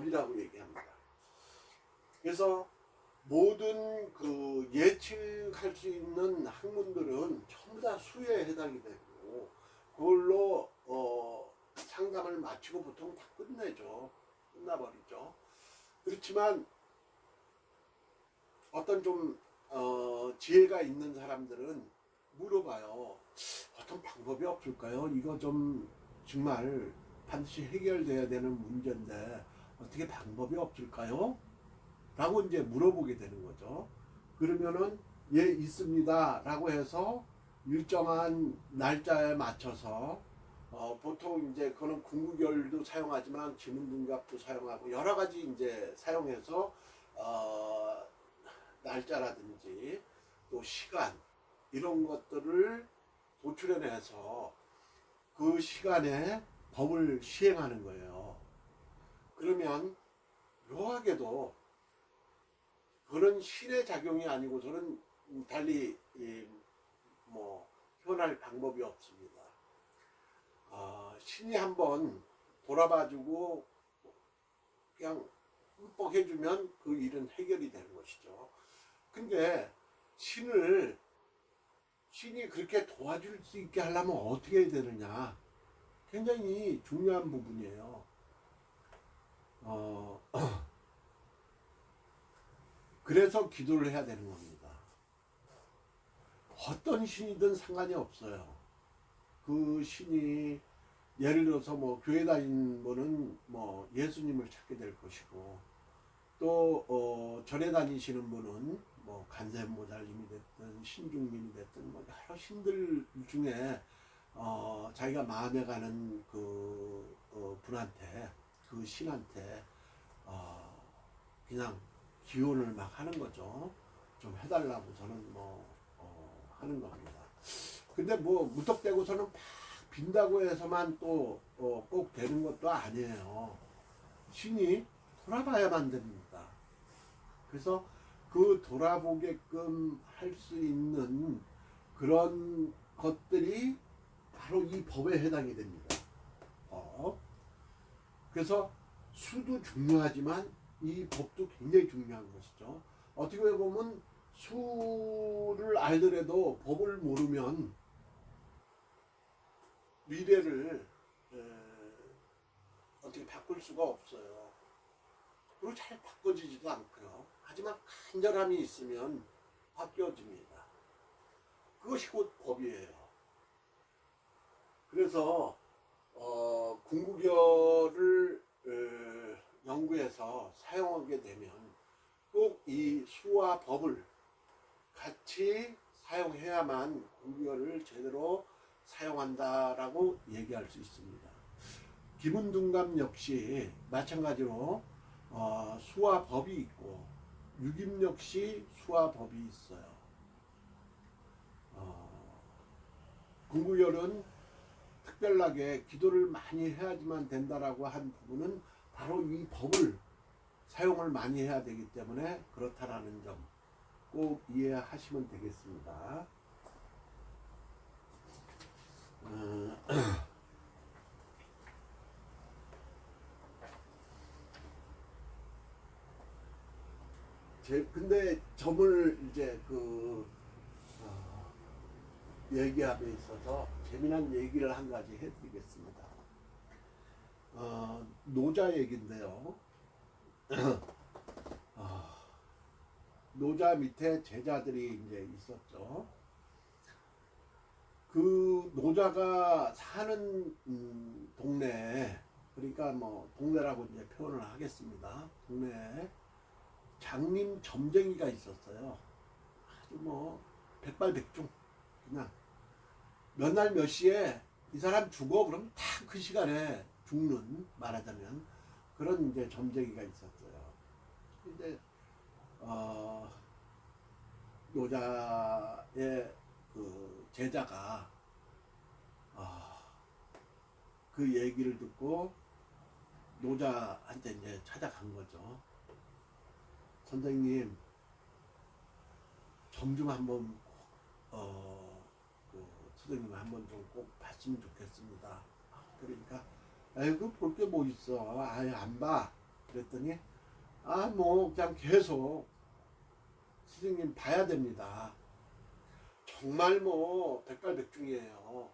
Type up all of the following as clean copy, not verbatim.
법이라고 얘기합니다. 그래서 모든 그 예측할 수 있는 학문들은 전부 다 수에 해당이 되고 그걸로 상담을 마치고 보통 다 끝내죠. 끝나버리죠. 그렇지만 어떤 좀 지혜가 있는 사람들은 물어봐요. 어떤 방법이 없을까요? 이거 좀 정말 반드시 해결돼야 되는 문제인데 어떻게 방법이 없을까요? 라고 이제 물어보게 되는 거죠. 그러면은 예 있습니다 라고 해서 일정한 날짜에 맞춰서 보통 이제 그거는 궁극열도 사용하지만 지문둔갑도 사용하고 여러 가지 이제 사용해서 날짜라든지 또 시간 이런 것들을 도출해내서 그 시간에 법을 시행하는 거예요. 그러면 묘하게도 그런 신의 작용이 아니고 저는 달리 뭐 표현할 방법이 없습니다. 신이 한번 돌아봐주고 그냥 흠뻑 해주면 그 일은 해결이 되는 것이죠. 근데 신이 그렇게 도와줄 수 있게 하려면 어떻게 해야 되느냐, 굉장히 중요한 부분이에요. 그래서 기도를 해야 되는 겁니다. 어떤 신이든 상관이 없어요. 그 신이 예를 들어서 뭐 교회 다니는 분은 뭐 예수님을 찾게 될 것이고 또 절에 다니시는 분은 뭐 간세모달님이 됐든 신중님이 됐든 뭐 여러 신들 중에 자기가 마음에 가는 그 분한테 그 신한테 그냥 기원을 막 하는 거죠. 좀 해달라고 저는 뭐 하는 겁니다. 근데 뭐 무턱대고서는 막 빈다고 해서만 또 꼭 되는 것도 아니에요. 신이 돌아봐야만 됩니다. 그래서 그 돌아보게끔 할 수 있는 그런 것들이 바로 이 법에 해당이 됩니다. 그래서 수도 중요하지만 이 법도 굉장히 중요한 것이죠. 어떻게 보면 수를 알더라도 법을 모르면 미래를 어떻게 바꿀 수가 없어요. 그리고 잘 바꿔지지도 않고요. 하지만 간절함이 있으면 바뀌어집니다. 그것이 곧 법이에요. 그래서 궁극열을 연구해서 사용하게 되면 꼭 이 수와 법을 같이 사용해야만 궁극열을 제대로 사용한다라고 얘기할 수 있습니다. 기문둔갑 역시 마찬가지로 수와 법이 있고 유김 역시 수와 법이 있어요. 궁극열은 특별하게 기도를 많이 해야지만 된다라고 한 부분은 바로 이 법을 사용을 많이 해야 되기 때문에 그렇다라는 점 꼭 이해하시면 되겠습니다. 근데 점을 이제 얘기함에 있어서 재미난 얘기를 한 가지 해드리겠습니다. 노자 얘기인데요. 노자 밑에 제자들이 이제 있었죠. 그 노자가 사는 동네에, 그러니까 뭐 동네라고 이제 표현을 하겠습니다. 동네에 장님 점쟁이가 있었어요. 아주 뭐 백발백중, 그냥 몇 날 몇 시에 이 사람 죽어 그럼 딱 그 시간에 죽는, 말하자면 그런 이제 점쟁이가 있었어요. 이제 노자의 그 제자가 그 얘기를 듣고 노자한테 이제 찾아간 거죠. 선생님, 점 좀 한번 그 선생님 한번 좀 꼭 봤으면 좋겠습니다. 그러니까 아이고 볼 게 뭐 있어, 아예 안 봐. 그랬더니 뭐 그냥 계속 스승님 봐야 됩니다. 정말 뭐 백발백중이에요.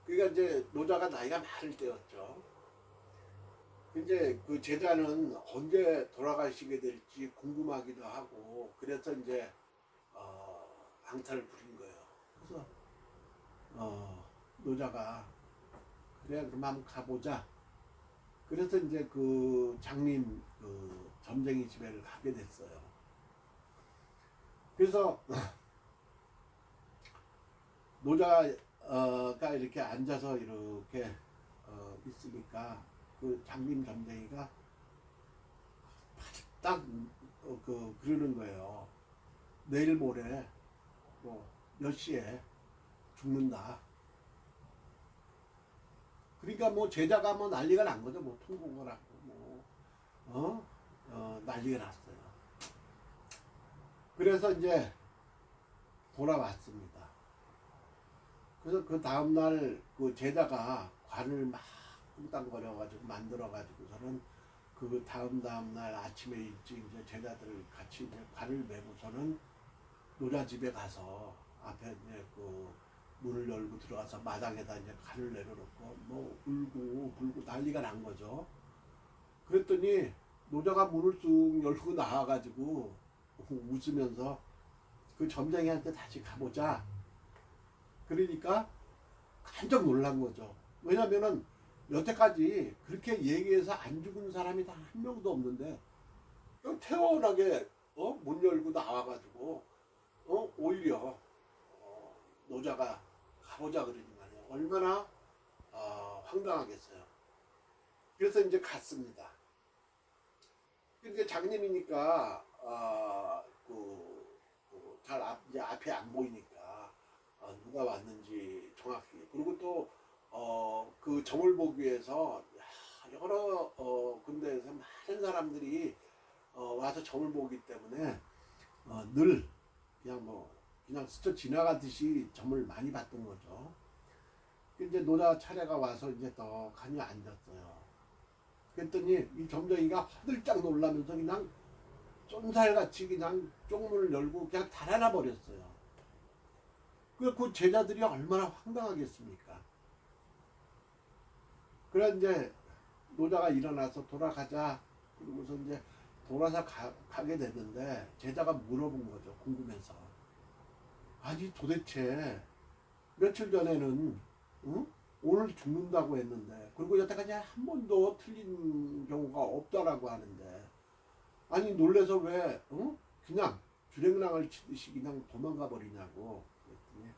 그러니까 이제 노자가 나이가 많을 때였죠. 이제 그 제자는 언제 돌아가시게 될지 궁금하기도 하고 그래서 이제 앙탈을 부린 거예요. 그래서 노자가 그래 그럼 한번 가보자. 그래서 이제 그 장님 그 점쟁이 집에를 가게 됐어요. 그래서 노자가 이렇게 앉아서 이렇게 있으니까 그 장님 점쟁이가 딱 그러는 거예요. 내일 모레 뭐 몇 시에 죽는다. 그러니까 뭐 제자가 뭐 난리가 난 거죠. 뭐 통곡을 하고 뭐 난리가 났어요. 그래서 이제 돌아왔습니다. 그래서 그 다음날 그 제자가 관을 막 뚱땅거려가지고 만들어가지고서는 그 다음날 아침에 일찍 이제 제자들 같이 이제 관을 메고서는 노자 집에 가서 앞에 이제 그 문을 열고 들어가서 마당에다 이제 관을 내려놓고 뭐 울고 불고 난리가 난 거죠. 그랬더니 노자가 문을 쑥 열고 나와가지고 웃으면서 그 점쟁이한테 다시 가보자. 그러니까 깜짝 놀란 거죠. 왜냐면은 여태까지 그렇게 얘기해서 안 죽은 사람이 단 한 명도 없는데 태연하게 문 열고 나와가지고 오히려 노자가 가보자 그러니까요. 얼마나 황당하겠어요. 그래서 이제 갔습니다. 근데 장님이니까 잘 이제 앞이 안 보이니까 누가 왔는지 정확히 그리고 또 그 점을 보기 위해서 여러 군데에서 많은 사람들이 와서 점을 보기 때문에 늘 그냥 스쳐 지나가듯이 점을 많이 봤던 거죠. 이제 노자 차례가 와서 이제 떡하니 앉았어요. 그랬더니 이 점쟁이가 화들짝 놀라면서 그냥 쏜살같이 그냥 쪽문을 열고 그냥 달아나 버렸어요. 그 제자들이 얼마나 황당하겠습니까? 그래 이제 노자가 일어나서 돌아가자. 그러고서 이제 돌아서 가게 됐는데 제자가 물어본 거죠. 궁금해서. 아니 도대체 며칠 전에는 응? 오늘 죽는다고 했는데 그리고 여태까지 한 번도 틀린 경우가 없다라고 하는데 아니 놀래서 왜 그냥 주랭랑을 치듯이 그냥 도망가 버리냐고. 그랬더니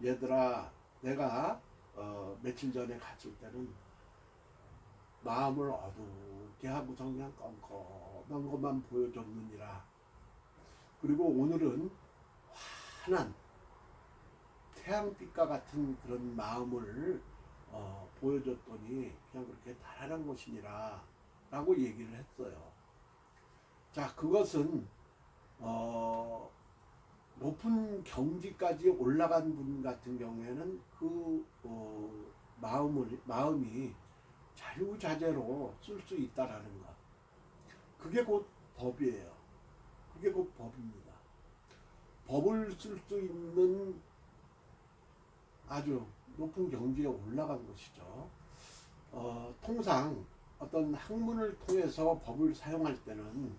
얘들아 내가 며칠 전에 갔을 때는 마음을 어둡게 하고서 그냥 껌껌한 것만 보여줬느니라. 그리고 오늘은 환한 태양빛과 같은 그런 마음을 보여줬더니 그냥 그렇게 달아난 것이니라 라고 얘기를 했어요. 자, 그것은 높은 경지까지 올라간 분 같은 경우에는 그 마음이 자유자재로 쓸 수 있다라는 것. 그게 곧 법이에요. 그게 곧 법입니다. 법을 쓸 수 있는 아주 높은 경지에 올라간 것이죠. 통상 어떤 학문을 통해서 법을 사용할 때는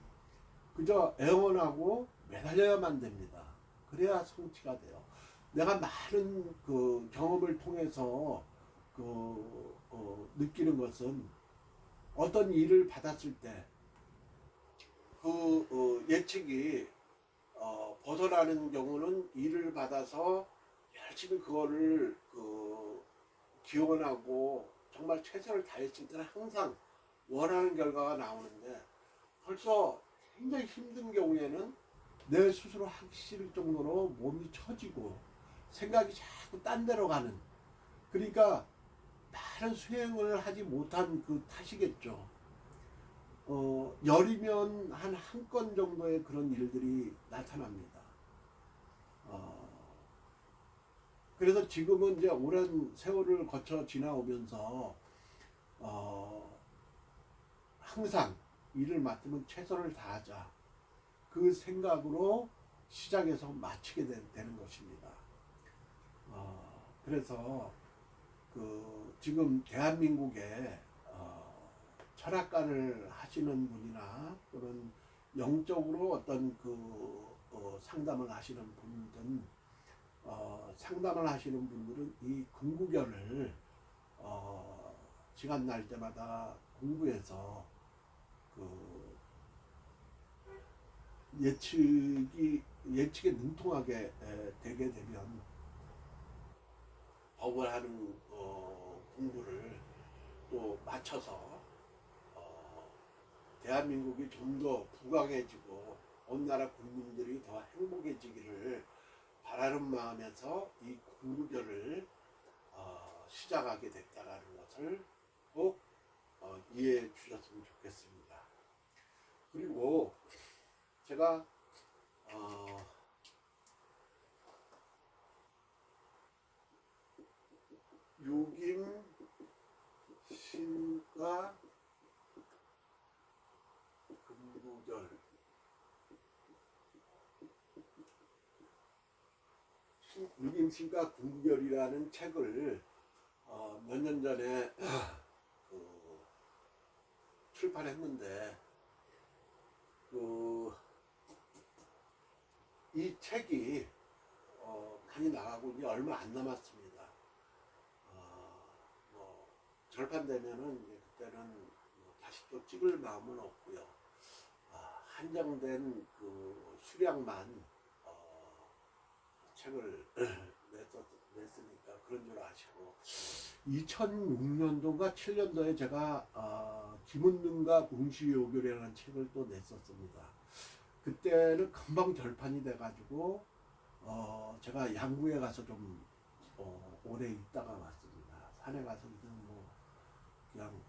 그저 애원하고 매달려야만 됩니다. 그래야 성취가 돼요. 내가 많은 그 경험을 통해서 느끼는 것은 어떤 일을 받았을 때 예측이 벗어나는 경우는 일을 받아서 열심히 그거를 기원하고 정말 최선을 다했을 때는 항상 원하는 결과가 나오는데 벌써 굉장히 힘든 경우에는 내 스스로 하기 싫을 정도로 몸이 처지고 생각이 자꾸 딴 데로 가는 그러니까 다른 수행을 하지 못한 그 탓이겠죠. 열이면 한 건 정도의 그런 일들이 나타납니다. 그래서 지금은 이제 오랜 세월을 거쳐 지나오면서 항상 일을 맡으면 최선을 다하자. 그 생각으로 시작해서 마치게 되는 것입니다. 그래서 지금 대한민국에 철학관을 하시는 분이나 또는 영적으로 어떤 상담을 하시는 분들은 상담을 하시는 분들은 이 궁구결을 시간 날 때마다 공부해서 예측에 능통하게 되게 되면 법을 하는 공부를 또 맞춰서 대한민국이 좀 더 부강해지고 온 나라 국민들이 더 행복해지기를 바라는 마음에서 이 공부결을 시작하게 됐다라는 것을 꼭 이해해 주셨으면 좋겠습니다. 그리고 제가 육임 신과 금구결 육임 신과 금구결이라는 책을 몇 년 전에 출판했는데 이 책이 많이 나가고 이제 얼마 안 남았습니다. 절판되면은 그때는 다시 또 찍을 마음은 없고요. 한정된 수량만 책을 냈으니까 그런 줄 아시고 2006년도인가 7년도에 제가 김은능과 궁시요결이라는 책을 또 냈었습니다. 그때는 금방 절판이 돼가지고 제가 양구에 가서 좀 오래 있다가 왔습니다. 산에 가서 그냥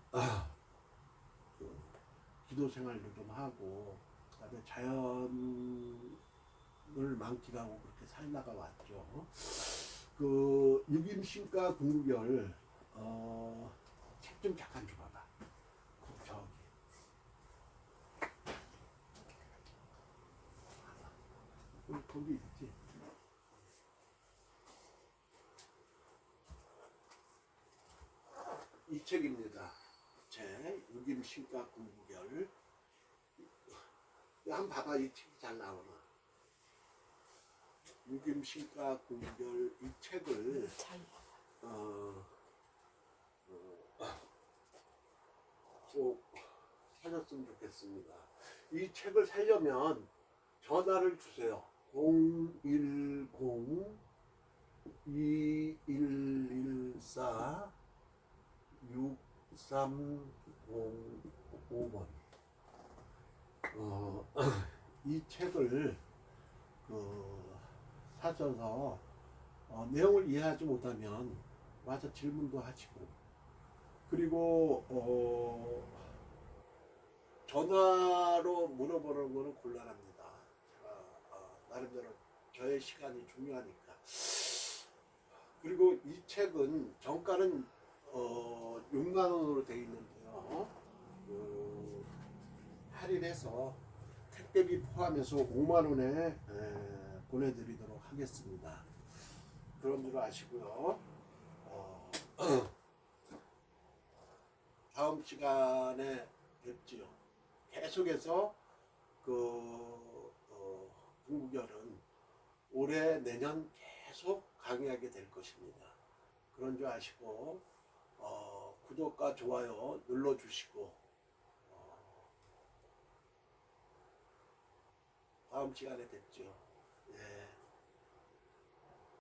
기도 생활도 좀 하고 그다음에 자연을 만끽하고 그렇게 살다가 왔죠. 육임신과 궁구결 책 좀 잠깐 줘봐봐. 저기 거기 있지. 이 책입니다. 제 육임신과 궁구결. 한번 봐봐. 이 책이 잘 나오나. 육임신과 궁구결 이 책을 꼭 사셨으면 좋겠습니다. 이 책을 사려면 전화를 주세요. 010-2114 6305번. 이 책을 사셔서 내용을 이해하지 못하면 와서 질문도 하시고, 그리고 전화로 물어보는 거는 곤란합니다. 제가 나름대로 저의 시간이 중요하니까. 그리고 이 책은 정가는 6만 원으로 되어 있는데요. 할인해서 택배비 포함해서 5만 원에 보내드리도록 하겠습니다. 그런 줄 아시고요. 다음 시간에 뵙지요. 계속해서 궁구결은 올해 내년 계속 강의하게 될 것입니다. 그런 줄 아시고 구독과 좋아요 눌러주시고 다음 시간에 뵙죠. 예.